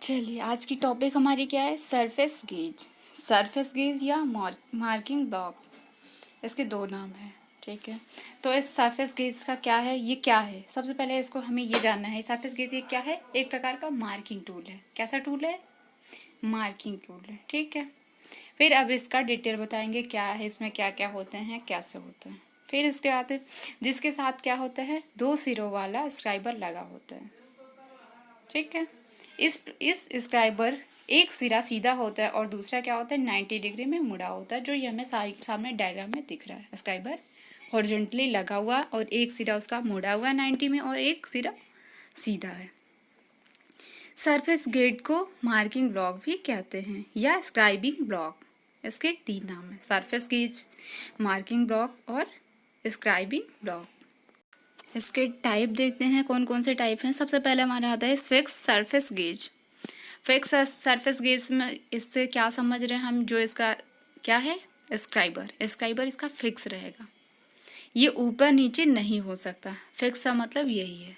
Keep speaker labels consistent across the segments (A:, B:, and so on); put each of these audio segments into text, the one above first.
A: चलिए, आज की टॉपिक हमारी क्या है? Surface gauge. सरफेस गेज या मार्किंग ब्लॉक, इसके दो नाम हैं। ठीक है, तो इस सरफेस गेज का क्या है, ये क्या है? सबसे पहले इसको हमें ये जानना है, सरफेस गेज ये क्या है? एक प्रकार का मार्किंग टूल है। कैसा टूल है? मार्किंग टूल है। ठीक है, फिर अब इसका डिटेल बताएंगे, क्या है इसमें, क्या क्या होते हैं, कैसे होते हैं। फिर इसके बाद जिसके साथ क्या होता है, दो सिरों वाला स्क्राइबर लगा होता है। ठीक है, इस स्क्राइबर एक सिरा सीधा होता है और दूसरा क्या होता है, 90 डिग्री में मुड़ा होता है, जो ये हमें सामने डायग्राम में दिख रहा है। स्क्राइबर हॉरिजॉन्टली लगा हुआ और एक सिरा उसका मुड़ा हुआ 90 में और एक सिरा सीधा है। सरफेस गेज को मार्किंग ब्लॉक भी कहते हैं या स्क्राइबिंग ब्लॉक। इसके तीन नाम हैं, सरफेस गेज, मार्किंग ब्लॉक और स्क्राइबिंग ब्लॉक। इसके टाइप देखते हैं, कौन कौन से टाइप हैं। सबसे पहले हमारा आता है fix surface gauge. Fix surface gauge में इससे क्या समझ रहे हैं हम, जो इसका क्या है, स्क्राइबर। स्क्राइबर इसका फिक्स रहेगा, ये ऊपर नीचे नहीं हो सकता। फिक्स का मतलब यही है।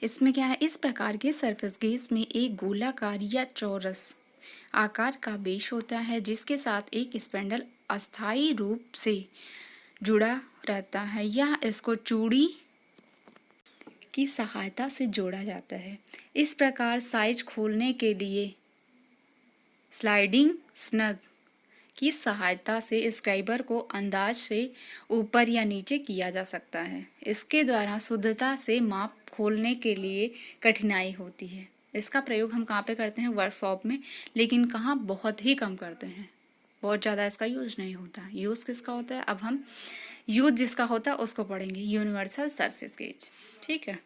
A: इसमें क्या है, इस प्रकार के सरफेस गेज में एक गोलाकार या चौरस आकार का बेस होता है, जिसके साथ एक स्पैंडल अस्थायी रूप से जुड़ा रहता है या इसको चूड़ी की सहायता से जोड़ा जाता है। इस प्रकार साइज खोलने के लिए स्लाइडिंग स्नग की सहायता से स्क्राइबर को अंदाज से ऊपर या नीचे किया जा सकता है। इसके द्वारा शुद्धता से माप खोलने के लिए कठिनाई होती है। इसका प्रयोग हम कहाँ पे करते हैं? वर्कशॉप में, लेकिन कहाँ, बहुत ही कम करते हैं। बहुत ज़्यादा इसका यूज नहीं होता। यूज किसका होता है, अब हम यूज जिसका होता है उसको पढ़ेंगे। Universal surface gauge. ठीक है,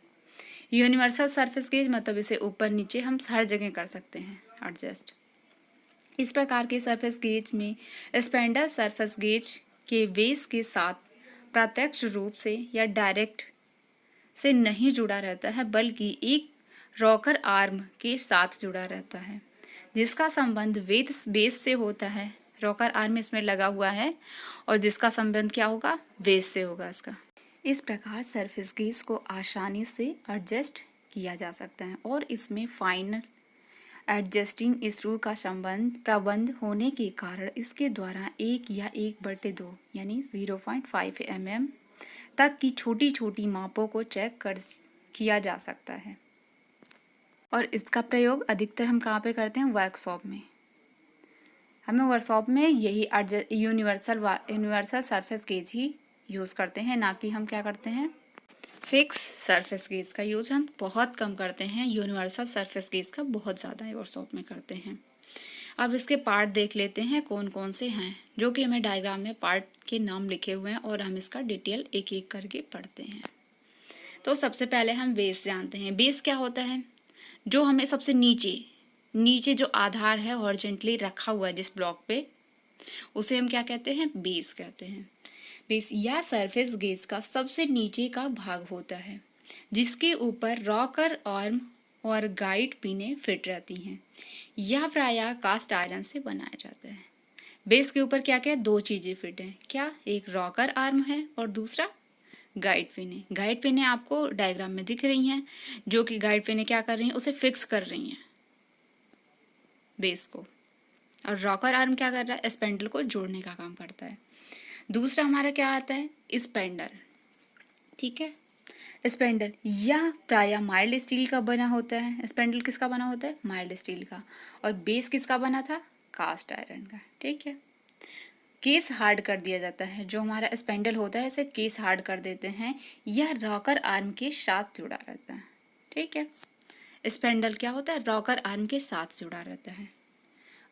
A: यूनिवर्सल सरफेस गेज मतलब इसे ऊपर नीचे हम हर जगह कर सकते हैं एडजस्ट। इस प्रकार के सरफेस गेज में स्पैंडल सरफेस गेज के बेस के साथ प्रत्यक्ष रूप से या डायरेक्ट से नहीं जुड़ा रहता है, बल्कि एक रॉकर आर्म के साथ जुड़ा रहता है, जिसका संबंध बेस से होता है। रॉकर आर्म इसमें लगा हुआ है और जिसका संबंध क्या होगा, बेस से होगा इसका। इस प्रकार सरफेस गेज को आसानी से एडजस्ट किया जा सकता है और इसमें फाइनल एडजस्टिंग स्क्रू का प्रबंध होने के कारण इसके द्वारा 1 या 1/2 यानी 0.5 mm तक की छोटी छोटी मापों को किया जा सकता है। और इसका प्रयोग अधिकतर हम कहाँ पे करते हैं? वर्कशॉप में। हमें वर्कशॉप में यही यूनिवर्सल सरफेस गेज ही यूज़ करते हैं, ना कि हम क्या करते हैं, फिक्स सरफेस गेज का यूज़ हम बहुत कम करते हैं। यूनिवर्सल सरफेस गेज का बहुत ज़्यादा वर्कशॉप में करते हैं। अब इसके पार्ट देख लेते हैं कौन कौन से हैं, जो कि हमें डायग्राम में पार्ट के नाम लिखे हुए हैं और हम इसका डिटेल एक एक करके पढ़ते हैं। तो सबसे पहले हम बेस जानते हैं। बेस क्या होता है? जो हमें सबसे नीचे जो आधार है हॉरिजॉन्टली रखा हुआ है जिस ब्लॉक पे, उसे हम क्या कहते हैं? बेस कहते हैं। बेस या सरफेस गेज का सबसे नीचे का भाग होता है, जिसके ऊपर रॉकर आर्म और गाइड पिनें फिट रहती हैं। यह प्रायः कास्ट आयरन से बनाया जाता है। बेस के ऊपर क्या क्या? दो चीजें फिट हैं। क्या? एक रॉकर आर्म है और दूसरा गाइड पिनें। गाइड पिनें आपको डायग्राम में दिख रही हैं, जो कि गाइड पिनें क्या कर रही हैं, उसे फिक्स कर रही हैं बेस को। और रॉकर आर्म क्या कर रहा है? स्पैंडल को जोड़ने का काम करता है। दूसरा हमारा क्या आता है? स्पैंडल। ठीक है, स्पैंडल यह प्रायः माइल्ड स्टील का बना होता है। स्पैंडल किसका बना होता है? माइल्ड स्टील का। और बेस किसका बना था? कास्ट आयरन का। ठीक है, केस हार्ड कर दिया जाता है। जो हमारा स्पैंडल होता है इसे केस हार्ड कर देते हैं। यह रॉकर आर्म के साथ जुड़ा रहता है। ठीक है, स्पैंडल क्या होता है? रॉकर आर्म के साथ जुड़ा रहता है।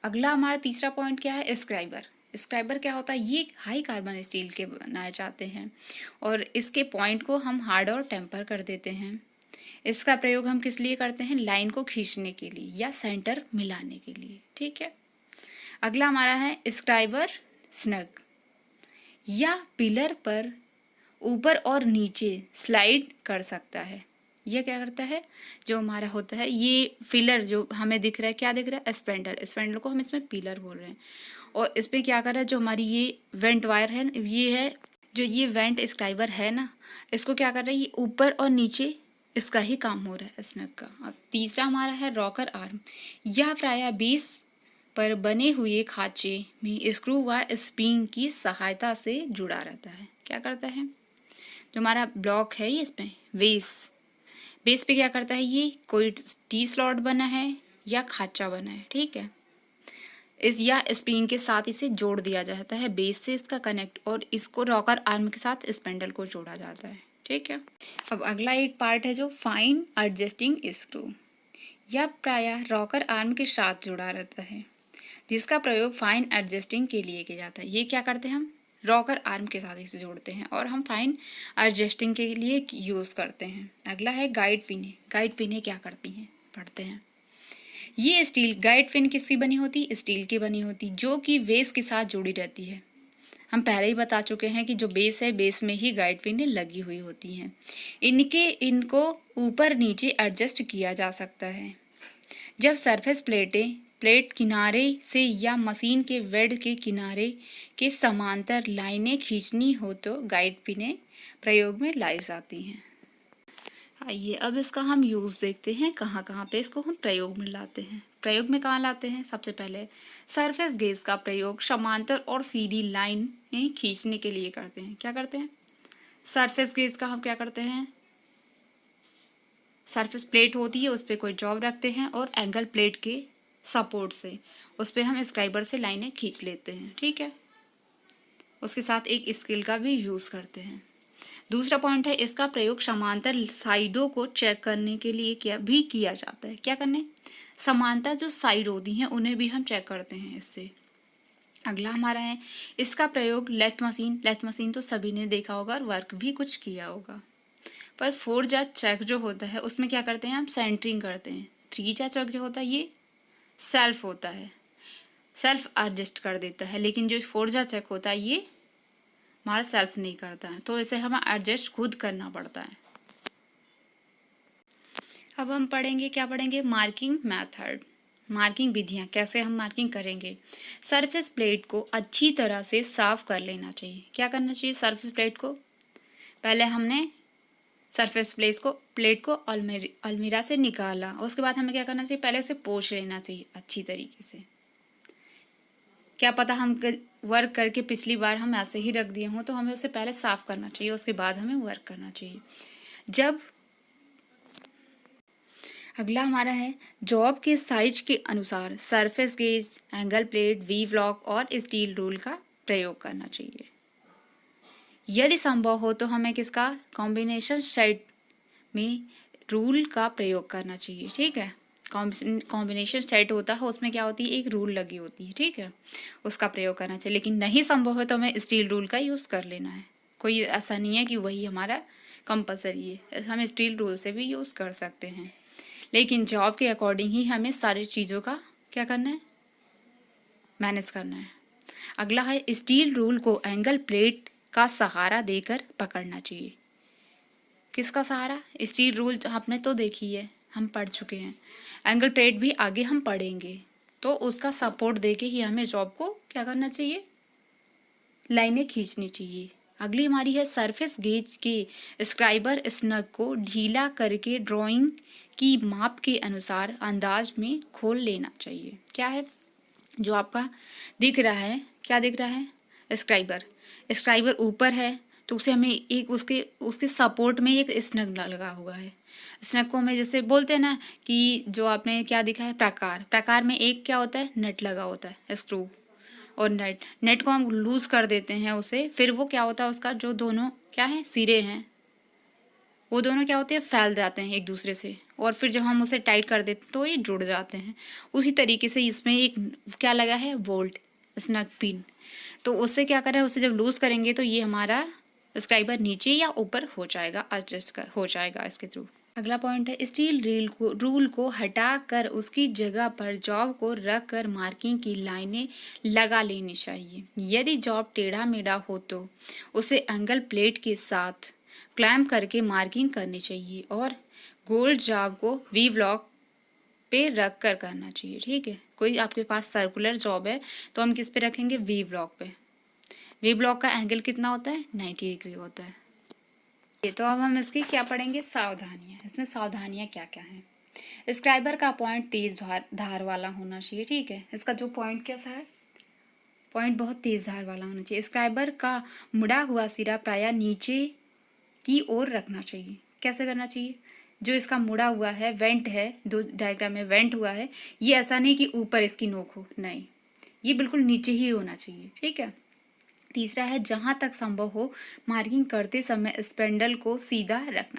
A: अगला हमारा तीसरा पॉइंट क्या है? स्क्राइबर। स्क्राइबर क्या होता है? ये हाई कार्बन स्टील के बनाए जाते हैं और इसके पॉइंट को हम हार्ड और टेम्पर कर देते हैं। इसका प्रयोग हम किस लिए करते हैं? लाइन को खींचने के लिए या सेंटर मिलाने के लिए। ठीक है, अगला हमारा है स्क्राइबर स्नग। या पिलर पर ऊपर और नीचे स्लाइड कर सकता है। यह क्या करता है? जो हमारा होता है ये पिलर जो हमें दिख रहा है, क्या दिख रहा है? स्पैंडल। स्पैंडल को हम इसमें पिलर बोल रहे हैं। और इस पर क्या कर रहा है? जो हमारी ये वेंट वायर है, ये है जो ये वेंट स्क्राइबर है ना, इसको क्या कर रहा है? ये ऊपर और नीचे इसका ही काम हो रहा है स्नग का। अब तीसरा हमारा है रॉकर आर्म। यह प्रायः बेस पर बने हुए खांचे में स्क्रू व स्प्रिंग की सहायता से जुड़ा रहता है। क्या करता है, जो हमारा ब्लॉक है ये इसमें बेस पे क्या करता है, ये कोई टी स्लॉट बना है या खांचा बना है, ठीक है, इस या स्प्रिंग के साथ इसे जोड़ दिया जाता है, बेस से इसका कनेक्ट, और इसको रॉकर आर्म के साथ स्पेंडल को जोड़ा जाता है, ठीक है। अब अगला एक पार्ट है जो फाइन एडजस्टिंग स्क्रू। यह प्रायः रॉकर आर्म के साथ जुड़ा रहता है, जिसका प्रयोग फाइन एडजस्टिंग के लिए किया जाता है। ये क्या करते हैं, हम रॉकर आर्म के साथ इसे जोड़ते हैं और हम फाइन एडजस्टिंग के लिए यूज़ करते हैं। अगला है गाइड पिने। गाइड पिने क्या करती हैं, पढ़ते हैं। ये स्टील गाइड पिन किसकी बनी होती, स्टील की बनी होती, जो कि बेस के साथ जुड़ी रहती है। हम पहले ही बता चुके हैं कि जो बेस है, बेस में ही गाइड पिनें लगी हुई होती हैं। इनको ऊपर नीचे एडजस्ट किया जा सकता है। जब सरफेस प्लेट किनारे से या मशीन के वेड के किनारे के समांतर लाइनें खींचनी हो तो गाइड पिनें प्रयोग में लाई जाती हैं। आइए अब इसका हम यूज़ देखते हैं, कहाँ कहाँ पे इसको हम प्रयोग में लाते हैं। प्रयोग में कहाँ लाते हैं, सबसे पहले सरफेस गेज का प्रयोग समांतर और सीधी लाइन खींचने के लिए करते हैं। क्या करते हैं, सरफेस गेज का हम क्या करते हैं, सरफेस प्लेट होती है, उस पर कोई जॉब रखते हैं और एंगल प्लेट के सपोर्ट से उस पर हम स्क्राइबर से लाइनें खींच लेते हैं, ठीक है। उसके साथ एक स्केल का भी यूज़ करते हैं। दूसरा पॉइंट है, इसका प्रयोग समांतर साइडों को चेक करने के लिए किया जाता है। क्या करने, समांतर जो साइड होती हैं उन्हें भी हम चेक करते हैं इससे। अगला हमारा है, इसका प्रयोग लेथ मशीन तो सभी ने देखा होगा और वर्क भी कुछ किया होगा। पर 4 जा चेक जो होता है उसमें क्या करते हैं, हम सेंटरिंग करते हैं। 3 जा चेक जो होता है ये सेल्फ होता है, सेल्फ एडजस्ट कर देता है, लेकिन जो 4 जा चेक होता है ये हमारा सेल्फ नहीं करता है, तो इसे हमें एडजस्ट खुद करना पड़ता है। अब हम पढ़ेंगे, क्या पढ़ेंगे, मार्किंग मेथड, मार्किंग विधियाँ, कैसे हम मार्किंग करेंगे। सरफेस प्लेट को अच्छी तरह से साफ कर लेना चाहिए। क्या करना चाहिए, सरफेस प्लेट को पहले हमने सरफेस प्लेट को अलमीरा से निकाला, उसके बाद हमें क्या करना चाहिए, पहले उसे पोंछ लेना चाहिए अच्छी तरीके से। क्या पता हम वर्क करके पिछली बार हम ऐसे ही रख दिए हों, तो हमें उसे पहले साफ करना चाहिए, उसके बाद हमें वर्क करना चाहिए। जब अगला हमारा है, जॉब के साइज के अनुसार surface gauge, angle plate, V block और स्टील रूल का प्रयोग करना चाहिए। यदि संभव हो तो हमें किसका, कॉम्बिनेशन सेट में रूल का प्रयोग करना चाहिए, ठीक है। कॉम्बिनेशन सेट होता है, उसमें क्या होती है, एक रूल लगी होती है, ठीक है, उसका प्रयोग करना चाहिए। लेकिन नहीं संभव है तो हमें स्टील रूल का यूज़ कर लेना है। कोई ऐसा नहीं है कि वही हमारा कंपलसरी है, हम स्टील रूल से भी यूज़ कर सकते हैं, लेकिन जॉब के अकॉर्डिंग ही हमें सारी चीज़ों का क्या करना है, मैनेज करना है। अगला है, स्टील रूल को एंगल प्लेट का सहारा देकर पकड़ना चाहिए। किसका सहारा, स्टील रूल आपने तो देखी है, हम पढ़ चुके हैं। एंगल प्लेट भी आगे हम पढ़ेंगे, तो उसका सपोर्ट देके ही हमें जॉब को क्या करना चाहिए, लाइनें खींचनी चाहिए। अगली हमारी है, सरफेस गेज के स्क्राइबर स्नग को ढीला करके ड्राइंग की माप के अनुसार अंदाज में खोल लेना चाहिए। क्या है, जो आपका दिख रहा है, क्या दिख रहा है, स्क्राइबर ऊपर है, तो उसे हमें एक उसके सपोर्ट में एक स्नग लगा हुआ है। स्नग को हमें जैसे बोलते हैं ना कि जो आपने क्या दिखा है, प्रकार में एक क्या होता है, नट लगा होता है, स्क्रू और नेट को हम लूज कर देते हैं उसे, फिर वो क्या होता है, उसका जो दोनों क्या है, सिरे हैं, वो दोनों क्या होते हैं, फैल जाते हैं एक दूसरे से, और फिर जब हम उसे टाइट कर देते हैं तो ये जुड़ जाते हैं। उसी तरीके से इसमें एक क्या लगा है, बोल्ट, स्नग पिन, तो उससे क्या करें, उसे जब लूज करेंगे तो ये हमारा स्क्राइबर नीचे या ऊपर हो जाएगा, हो जाएगा इसके थ्रू। अगला पॉइंट है, स्टील रूल को हटाकर उसकी जगह पर जॉब को रख कर मार्किंग की लाइनें लगा लेनी चाहिए। यदि जॉब टेढ़ा मेढ़ा हो तो उसे एंगल प्लेट के साथ क्लैम्प करके मार्किंग करनी चाहिए और गोल जॉब को वी ब्लॉक पे रख कर करना चाहिए, ठीक है। कोई आपके पास सर्कुलर जॉब है तो हम किस पे रखेंगे, वी ब्लॉक पे। वी ब्लॉक का एंगल कितना होता है, 90 डिग्री होता है। ये तो अब हम इसकी क्या पढ़ेंगे, सावधानियां। इसमें सावधानियां क्या क्या हैं। स्क्राइबर का पॉइंट तेज धार वाला होना चाहिए, ठीक है। इसका जो पॉइंट कैसा है, पॉइंट बहुत तेज धार वाला होना चाहिए। स्क्राइबर का मुड़ा हुआ सिरा प्रायः नीचे की ओर रखना चाहिए। कैसे करना चाहिए, जो इसका मुड़ा हुआ है, वेंट है, दो डायग्राम में वेंट हुआ है, ये ऐसा नहीं कि ऊपर इसकी नोक हो, नहीं, ये बिल्कुल नीचे ही होना चाहिए, ठीक है। तीसरा है, जहां तक संभव हो मार्किंग करते समय स्पेंडल को सीधा रखना।